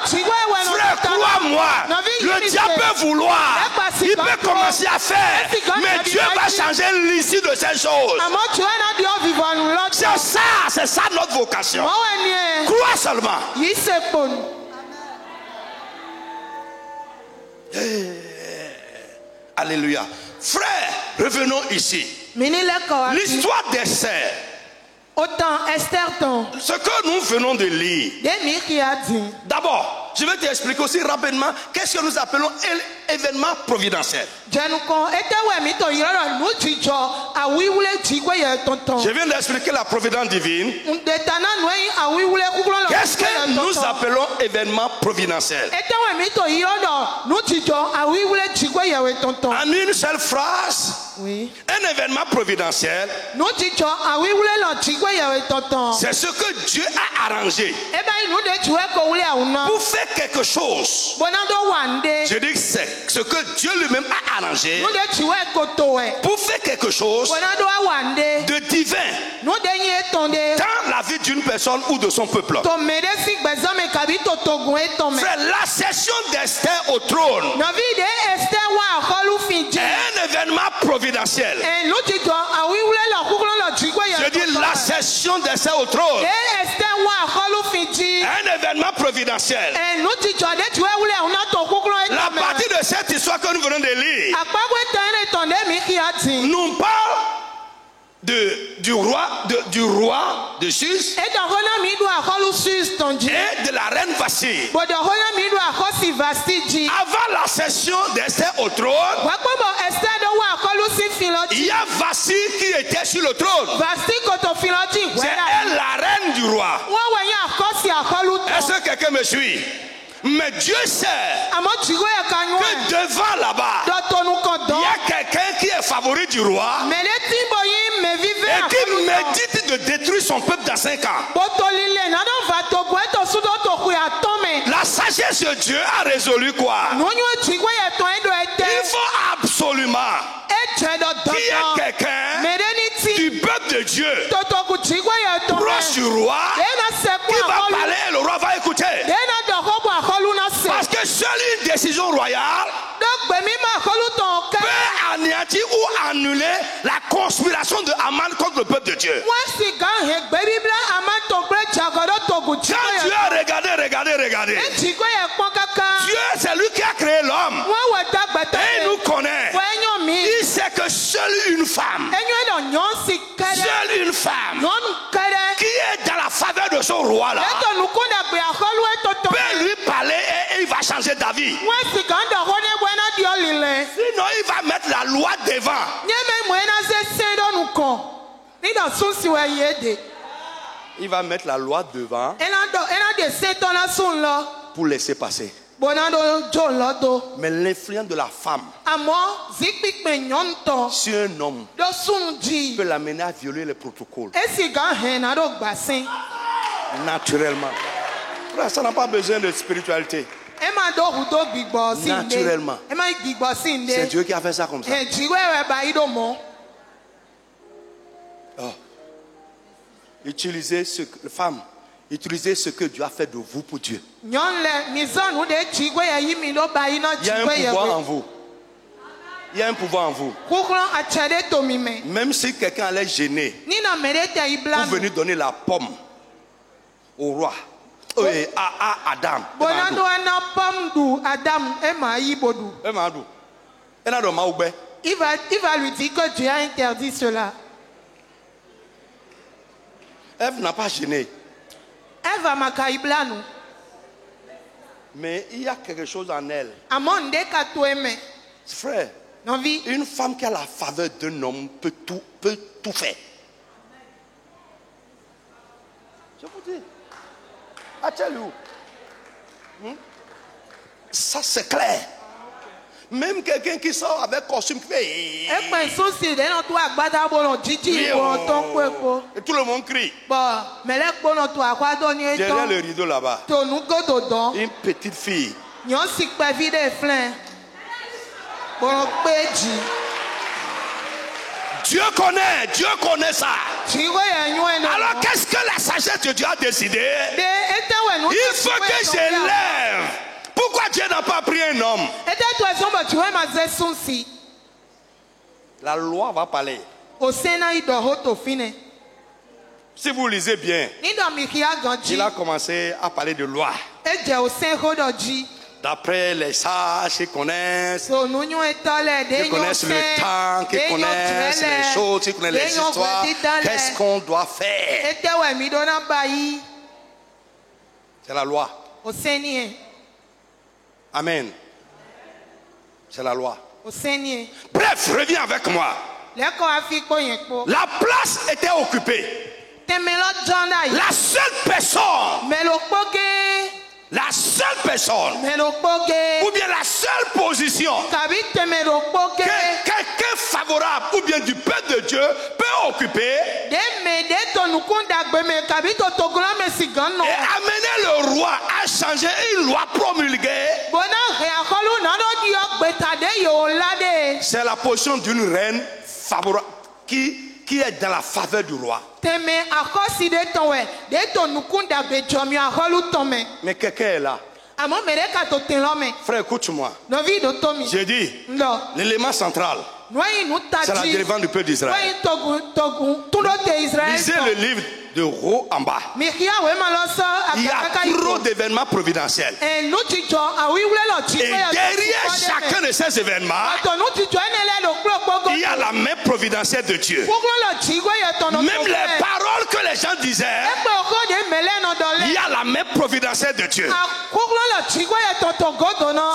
Frère, crois-moi, le diable peut vouloir, il peut commencer à faire, mais Dieu va changer l'issue de ces choses. C'est ça notre vocation. Crois seulement. Alléluia. Frère, revenons ici. L'histoire d'Esther. Ce que nous venons de lire. D'abord, je vais t'expliquer aussi rapidement qu'est-ce que nous appelons événement providentiel. Je viens d'expliquer la providence divine. Qu'est-ce que nous appelons événement providentiel? En une seule phrase, Oui. Un événement providentiel, c'est ce que Dieu a arrangé pour faire quelque chose. Je dis que c'est ce que Dieu lui-même a arrangé pour faire quelque chose de divin dans la vie d'une personne ou de son peuple. C'est l'accession d'Esther au trône. Un événement providentiel. Je dis l'accession d'Esther au trône. Un événement providentiel. La partie de cette histoire que nous venons de lire nous parle du roi de Suse et de la reine Vasti. Avant l'accession d'Esther au trône, il y a Vasti qui était sur le trône. C'est elle la reine du roi. Est-ce que quelqu'un me suit? Mais Dieu sait que devant là-bas, il y a quelqu'un qui est favori du roi et qui médite de détruire son peuple dans 5 ans. La sagesse de Dieu a résolu quoi? Il faut absolument qu'il y ait quelqu'un du peuple de Dieu proche du roi qui va parler et le roi va écouter. Parce que seule une décision royale peut anéantir ou annuler la conspiration de Haman contre le peuple de Dieu. Quand Dieu a regardé. Dieu, c'est lui qui a créé l'homme. Et il nous connaît. Il sait que seule une femme qui est dans la faveur de son roi là peut lui parler et il va changer d'avis. Sinon il va mettre la loi devant. Il va mettre la loi devant pour laisser passer. Mais l'influence de la femme sur un homme peut l'amener à violer les protocoles. Naturellement. Ça n'a pas besoin de spiritualité. Naturellement. C'est Dieu qui a fait ça comme ça. Oh. Utilisez ce que Dieu a fait de vous pour Dieu. Il y a un pouvoir en vous. Il y a un pouvoir en vous. Même si quelqu'un allait gêner pour venir donner la pomme au roi, à Adam. Il va lui dire que Dieu a interdit cela. Ève n'a pas gêné. Mais il y a quelque chose en elle. Frère, une femme qui a la faveur d'un homme peut tout faire. Je vous dis. I tell you. Ça c'est clair. Même quelqu'un qui sort avec costume qui fait. Et tout le monde crie. Derrière le rideau là-bas, une petite fille. Dieu connaît ça. Alors qu'est-ce que la sagesse de Dieu a décidé? Il faut que je lève. Pourquoi Dieu n'a pas pris un homme? La loi va parler. Si vous lisez bien, il a commencé à parler de loi. D'après les sages qui connaissent le temps, qui connaissent les choses, qui connaissent les histoires, qu'est-ce qu'on doit faire? C'est la loi. Amen. C'est la loi. Bref, reviens avec moi. La place était occupée. La seule personne la seule personne ou bien la seule position que quelqu'un favorable ou bien du peuple de Dieu peut occuper et amener le roi à changer une loi promulguée, c'est la position d'une reine favorable qui est dans la faveur du roi. Mais quelqu'un est là. Frère, écoute-moi. J'ai dit, l'élément central, c'est la délivrance du peuple d'Israël. Lisez le livre de haut en bas. Il y a trop d'événements providentiels. Et derrière chacun de ces événements, il y a la main providentielle de Dieu. Même les paroles que les gens disaient, il y a la main providentielle de Dieu.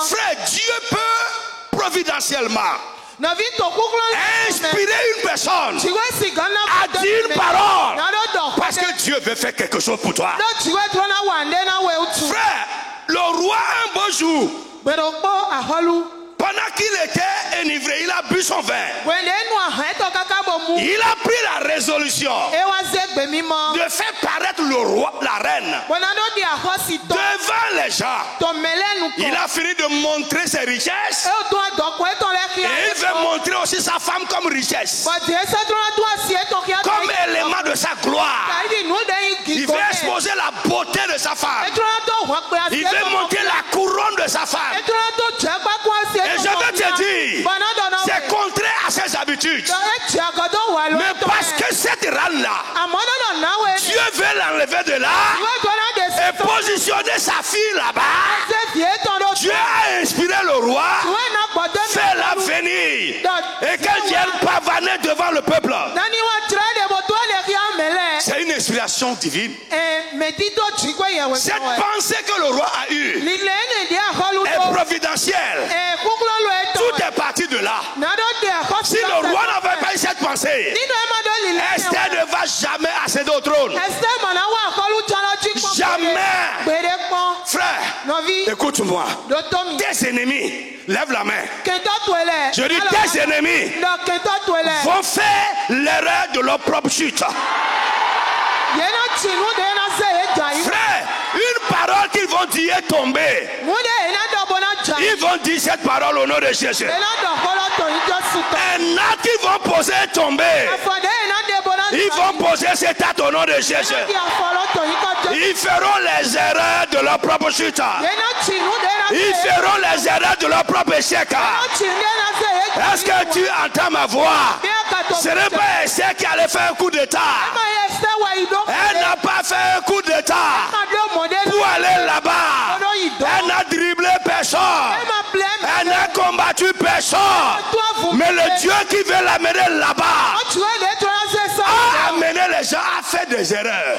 Frère, Dieu peut providentiellement inspirer une personne à dire une parole parce que Dieu veut faire quelque chose pour toi. Frère, le roi un beau jour, pendant qu'il était enivré, il a bu son vin. Il a pris la résolution de faire paraître le roi, la reine, devant les gens. Il a fini de montrer ses richesses et il veut montrer aussi sa femme comme richesse, comme élément de sa gloire. Il veut exposer la beauté de sa femme. Il veut montrer la couronne de sa femme. Et je veux te dire, c'est contraire à ses habitudes. Mais parce que cette reine-là, Dieu veut l'enlever de là et positionner sa fille là-bas. Dieu a inspiré le roi, fait-la venir et qu'elle vienne pavaner devant le peuple. C'est une inspiration divine. Cette pensée que le roi a eue est providentielle. Tout est parti de là. Si le roi n'avait pas eu cette pensée, Esther ne va jamais accéder au trône. Jamais. Frère, écoute-moi. Tes ennemis, lève la main. Je dis, tes ennemis vont faire l'erreur de leur propre chute. Frère, une parole qu'ils vont dire est tombée. Ils vont dire cette parole au nom de Jésus. Un acte qu'ils vont poser est tombé. Ils vont poser cet acte au nom de Jésus. Ils feront les erreurs de leur propre chute. Ils feront les erreurs de leur propre échec. Est-ce que tu entends ma voix? Ce n'est pas Esther qui allait faire un coup d'état. Elle n'a pas fait un coup d'état pour aller là-bas. Elle n'a dribblé personne. Elle n'a combattu personne. Mais le Dieu qui veut l'amener là-bas a amené les gens à faire des erreurs.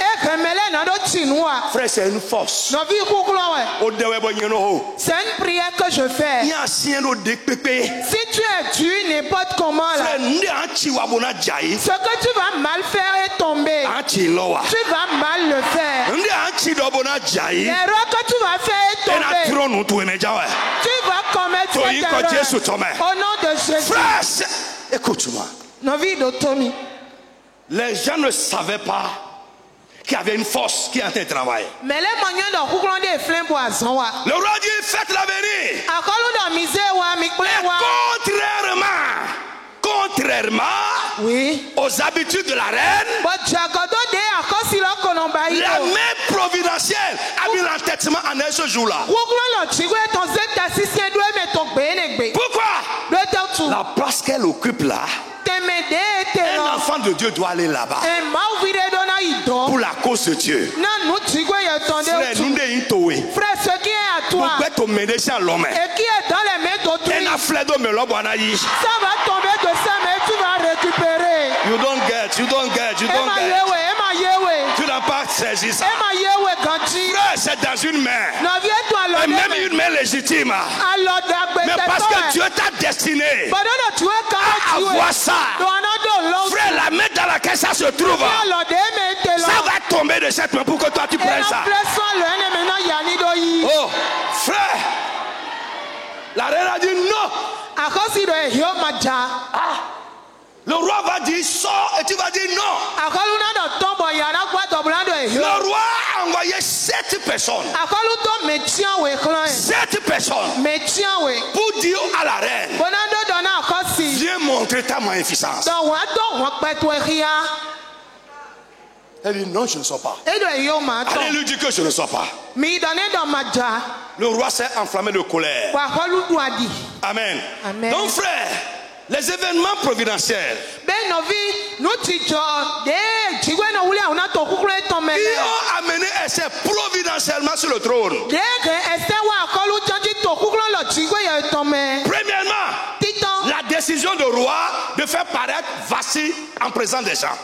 Frère, c'est une force. C'est une prière que je fais. Si tu es Dieu n'importe comment là, ce que tu vas mal faire est tombé. Tu vas mal le faire. L'erreur que tu vas faire est tombée. Tu vas commettre cette erreur. Au nom de Jésus. Frère, écoute-moi. Les gens ne savaient pas qu'il y avait une force qui est en train de travailler. Le roi dit, faites-la venir. Et contrairement aux habitudes de la reine, la main providentielle a mis l'entêtement en elle ce jour-là. Pourquoi? La place qu'elle occupe là, un enfant de Dieu doit aller là-bas pour la cause de Dieu. Frère, ce qui est à toi et qui est dans les mains d'autrui, ça va tomber de sa main, tu vas récupérer. You don't get. Tu n'as pas saisi ça. Frère, c'est dans une main. Et même une main légitime. Mais parce que Dieu t'a destiné à avoir ça. Frère, la main dans laquelle ça se trouve, ça va tomber de cette main pour que toi tu prennes ça. Oh, frère, la reine a dit non. Le roi va dire sors et tu vas dire non. Le roi a envoyé 7 personnes. 7 personnes pour dire à la reine, viens montrer ta magnificence. Elle dit non, je ne sors pas. Allez lui dire que je ne sors pas. Le roi s'est enflammé de colère. Amen. Amen. Donc frère, les événements providentiels qui ont amené Esther providentiellement sur le trône. Premièrement, la décision du roi de faire paraître Vasti en présence des gens.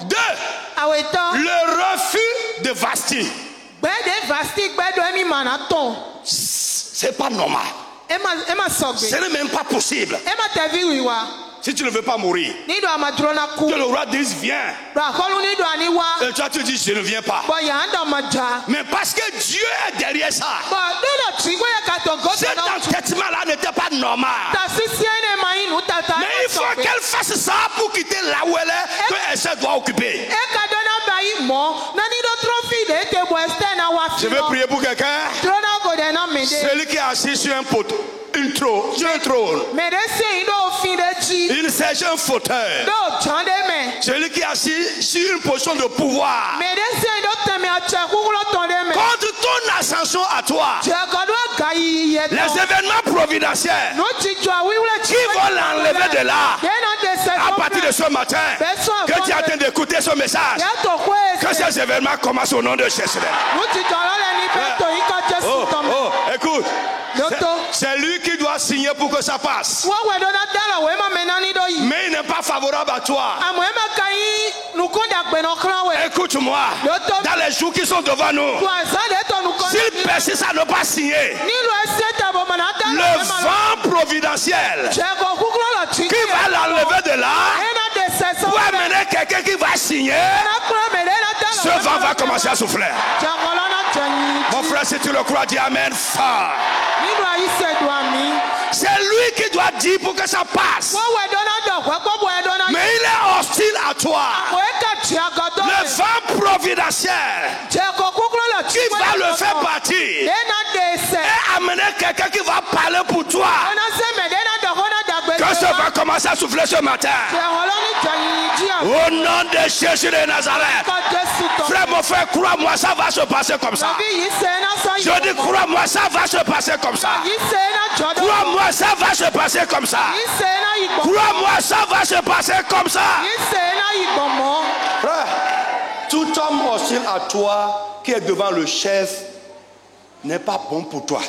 2. Le refus de Vasti. C'est pas normal. Ce n'est même pas possible. Si tu ne veux pas mourir, que le roi dise viens. Et toi tu dis je ne viens pas. Mais parce que Dieu est derrière ça, cet entêtement-là n'était pas normal. Mais il faut qu'elle fasse ça pour quitter là où elle est, que elle se doit occuper. Je veux prier pour quelqu'un. Celui qui est assis sur un poteau, sur un trône. Il s'agit d'un fauteuil. Celui qui est assis sur une position de pouvoir. Contre ton ascension à toi, les événements providentiels qui vont l'enlever de là, à partir de ce matin, que tu es en train d'écouter ce message, que ces événements commencent au nom de Jésus. Oh, écoute. C'est lui qui doit signer pour que ça passe. Mais il n'est pas favorable à toi. Écoute-moi. Dans les jours qui sont devant nous, s'il persiste à ne pas signer, le vent providentiel qui va l'enlever de là pour amener quelqu'un qui va signer, ce vent va commencer à souffler. Mon frère, si tu le crois, dis Amen fort. C'est lui qui doit dire pour que ça passe. Mais il est hostile à toi. Le vent providentiel qui va le faire partir et amener quelqu'un qui va parler pour toi. Que ça va commencer à souffler ce matin. Au nom de Jésus de Nazareth. Frère, mon frère, crois-moi, ça va se passer comme ça. Je dis, crois-moi, ça va se passer comme ça. Crois-moi, ça va se passer comme ça. Crois-moi, ça va se passer comme ça. Frère, tout homme hostile à toi qui est devant le chef n'est pas bon pour toi.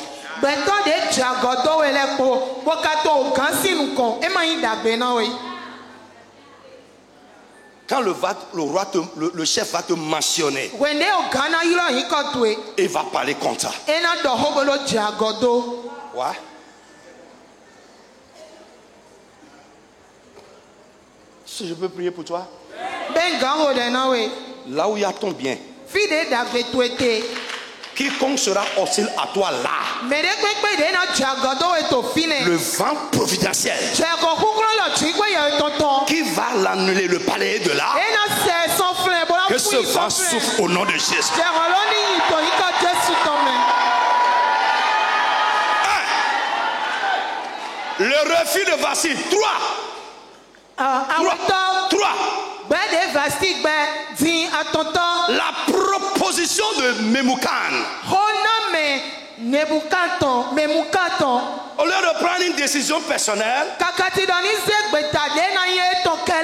Quand le chef va te mentionner, il va parler contre ça. Ouais. Si je peux prier pour toi, là où il y a ton bien, quiconque sera hostile à toi là, le vent providentiel qui va l'annuler, le palais de là, que ce vent souffle au nom de Jésus. Le refus de Vasti. 3. La proposition de Memucan. Au lieu de prendre une décision personnelle,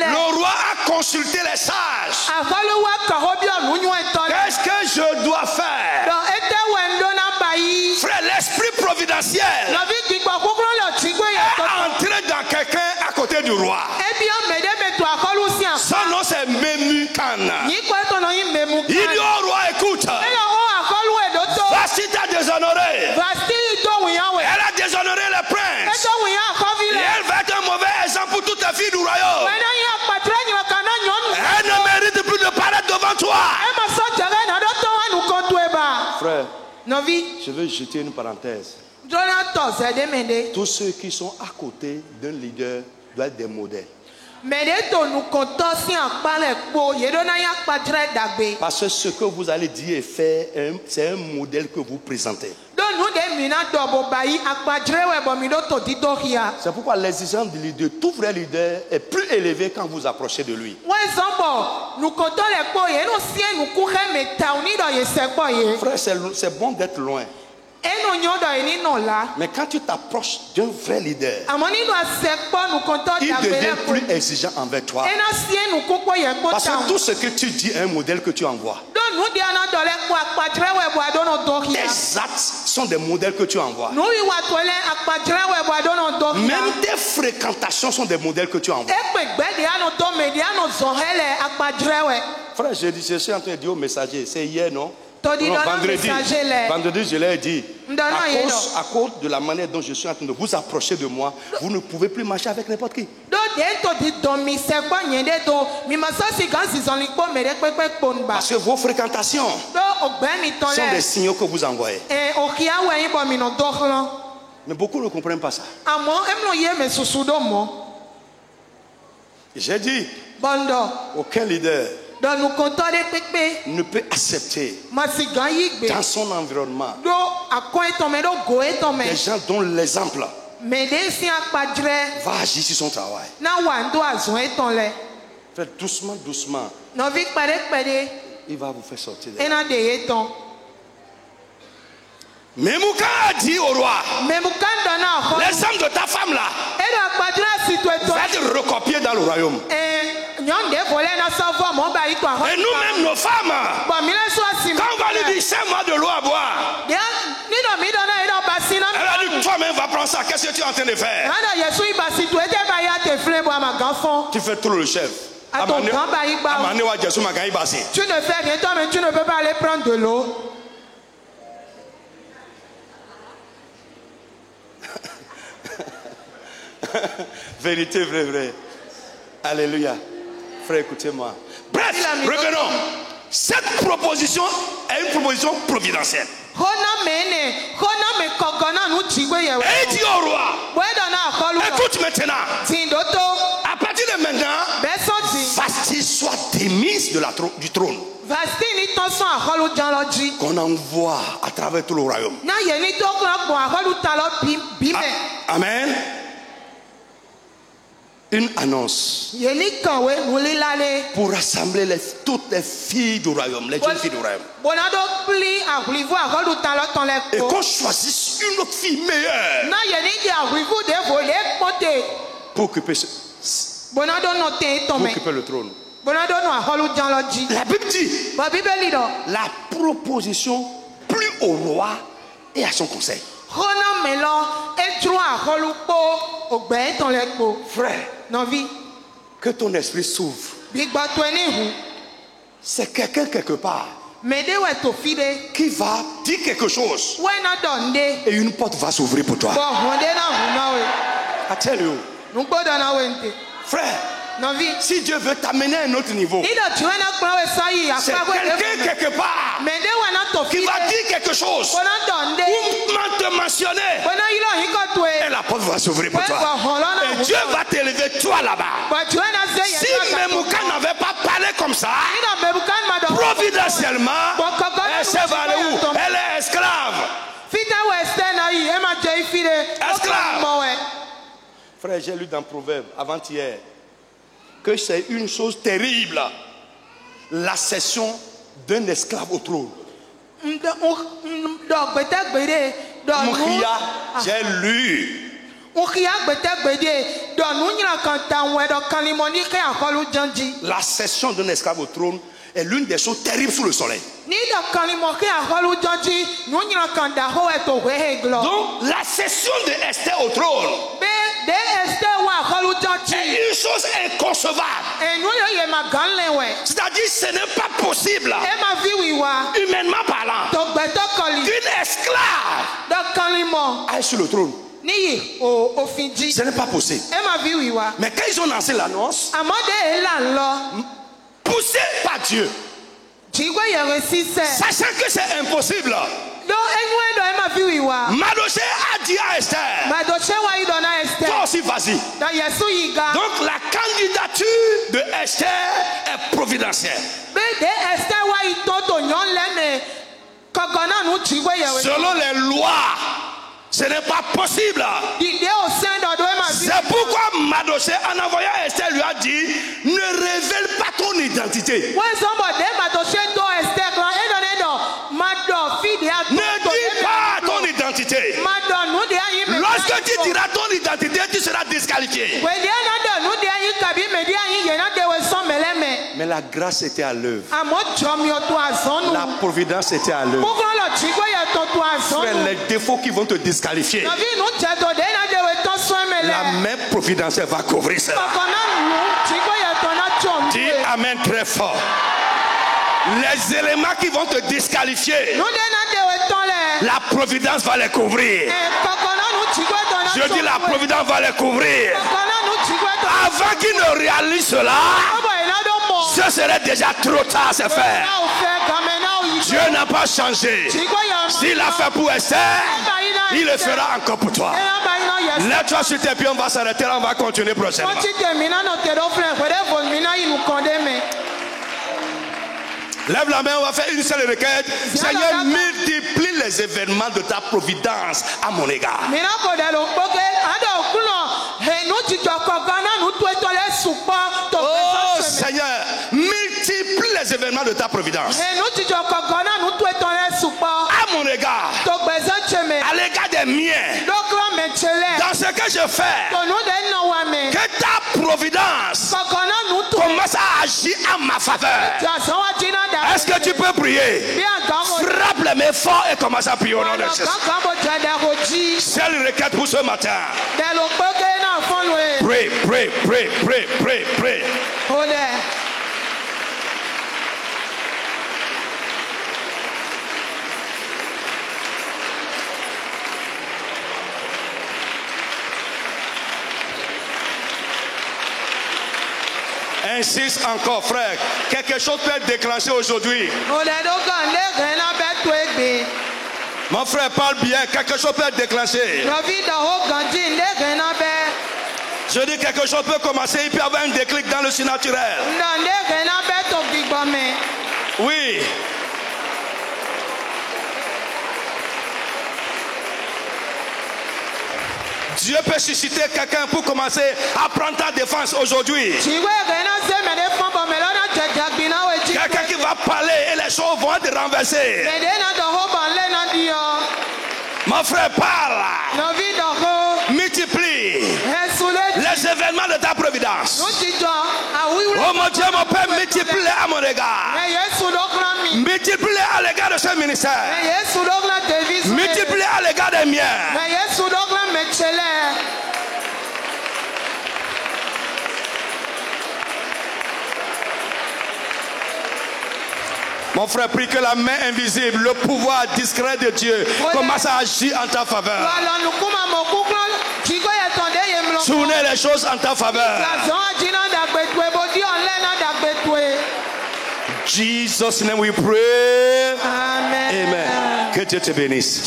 le roi a consulté les sages. Qu'est-ce que je dois faire? Frère, l'esprit providentiel est entré dans quelqu'un à côté du roi. Son nom c'est Memucan. Il dit au roi, écoute, Vasti t'a déshonoré. Elle a déshonoré le prince. Et elle va être un mauvais exemple pour toutes les filles du royaume. toi. Frère, je veux jeter une parenthèse. Tous ceux qui sont à côté d'un leader doivent être des modèles. Parce que ce que vous allez dire et faire, c'est un modèle que vous présentez. C'est pourquoi l'exigence du leader, tout vrai leader, est plus élevée quand vous approchez de lui. Frère, c'est bon d'être loin. Mais quand tu t'approches d'un vrai leader, il devient plus exigeant envers toi. Parce que tout ce que tu dis est un modèle que tu envoies. Tes actes sont des modèles que tu envoies. Même tes fréquentations sont des modèles que tu envoies. Frère, je suis en train de dire au messager, c'est hier, non? Vendredi, je l'ai dit. À cause de la manière dont je suis en train de vous approcher de moi, vous ne pouvez plus marcher avec n'importe qui. Parce que vos fréquentations sont des signaux que vous envoyez. Mais beaucoup ne comprennent pas ça. J'ai dit, aucun leader ne peut accepter dans son environnement des gens dont l'exemple va agir sur son travail. Faites doucement, doucement. Il va vous faire sortir de là. Memouka a dit au roi, l'exemple de ta femme là va être recopié dans le royaume. Et nous-mêmes, nos femmes, quand on va lui dire 5 mois de l'eau à boire, elle a dit, toi-même va prendre ça, qu'est-ce que tu es en train de faire? Tu fais trop le chef. Tu ne fais rien, toi-même tu ne peux pas aller prendre de l'eau. Vérité, vrai, vrai. Alléluia. Frère, écoutez-moi. Bref, revenons. Cette proposition est une proposition providentielle. Et il dit au roi, écoute maintenant, à partir de maintenant, Vasti soit démise du trône. Qu'on envoie à travers tout le royaume. Amen. Une annonce pour rassembler toutes les filles du royaume, les jeunes filles du royaume. Et qu'on choisisse une autre fille meilleure pour occuper le trône. La Bible dit la proposition plut au roi et à son conseil. Frère, que ton esprit s'ouvre. C'est quelqu'un quelque part qui va dire quelque chose et une porte va s'ouvrir pour toi. I tell you. Frère, si Dieu veut t'amener à un autre niveau, c'est quelqu'un quelque part qui va dire quelque chose ou te mentionner et la porte va s'ouvrir pour toi. Et Dieu va t'élever toi là-bas. Si Memouka n'avait pas parlé comme ça, providentiellement, elle s'est va aller où? Elle est esclave. Esclave. Frère, j'ai lu dans Proverbe avant-hier que c'est une chose terrible, l'accession d'un esclave au trône. J'ai lu. L'accession d'un esclave au trône est l'une des choses terribles sous le soleil. Donc, l'accession de Esther au trône est une chose inconcevable. C'est-à-dire ce n'est pas possible, humainement parlant, qu'une esclave aille sur le trône. Ce n'est pas possible. Mais quand ils ont lancé l'annonce, poussé par Dieu, Sachant que c'est impossible, Mardochée a dit à Esther, toi aussi vas-y. Donc la candidature de Esther est providentielle. Selon les lois, ce n'est pas possible. C'est pourquoi Mardochée, en envoyant Esther, lui a dit, ne révèle pas ton identité. Ne dis pas ton identité. Lorsque tu diras ton identité, tu seras disqualifié. Mais la grâce était à l'œuvre. La providence était à l'œuvre. Frère, les défauts qui vont te disqualifier, la même providence va couvrir cela. Dis amen très fort. Les éléments qui vont te disqualifier, la providence va les couvrir. Je dis la providence va les couvrir. Avant qu'ils ne réalisent cela, ce serait déjà trop tard, c'est fait. Dieu n'a pas changé. S'il l'a fait pour Esther, il le fera encore pour toi. Lève-toi sur tes pieds, on va s'arrêter là, on va continuer prochainement. Lève la main, on va faire une seule requête. Seigneur, multiplie les événements de ta providence à mon égard. Oh Seigneur, multiplie les événements de ta providence à mon égard, à l'égard des miens. Dans ce que je fais, que ta providence commence à agir en ma faveur. Est-ce que tu peux prier? Frappe les mains fort et commence à prier au nom de Jésus. C'est une requête pour ce matin. Pray, pray, pray, pray, pray, pray. Insiste encore, frère. Quelque chose peut être déclenché aujourd'hui. Mon frère parle bien. Quelque chose peut être déclenché. Je dis quelque chose peut commencer. Il peut y avoir un déclic dans le surnaturel. Oui. Dieu peut susciter quelqu'un pour commencer à prendre ta défense aujourd'hui. Quelqu'un qui va parler et les choses vont être renversées. Mon frère parle. Multiplie les événements de ta providence. Oh mon Dieu, mon Père, multiplie à mon égard. Multiplie à l'égard de ce ministère. Multiplie à l'égard des miens. Mon frère, prie que la main invisible, le pouvoir discret de Dieu commence à agir en ta faveur. Tournez les choses en ta faveur. Jesus' name we pray. Amen. Amen. Que Dieu te bénisse.